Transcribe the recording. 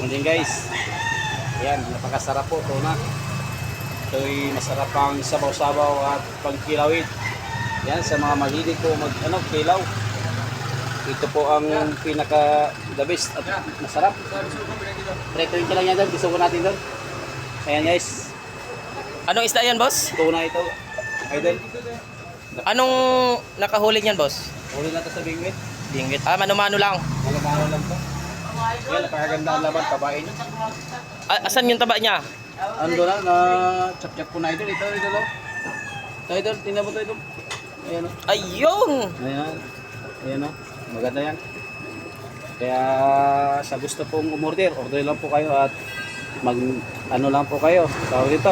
Ngayon guys, ayan, napakasarap po ito na. Ito'y masarap pang sabaw-sabaw at pagkilawin. Yan, sa mga mahilig po kilaw. Ito po ang pinaka the best at masarap. Pretuin ko lang yan doon, gusto ko natin doon. Ayan guys, Anong isda yan, boss? ito na ito. Idol, Anong nakahuli niyan, boss? huli na ito sa bingwit. Binggit. Ah, mano-mano lang. Malamano lang to. Yan, napakaganda ang laban, kabain. Asan yung taba niya? Ando na, na chap-chap ko na idol. Ito, idol. Ito, idol, tingnan mo ito, idol. Ayan o. Ayun! Ayan. Ayan o. Maganda yan. Kaya sa gusto pong umorder, order lang po kayo at lang po kayo. Tawag dito.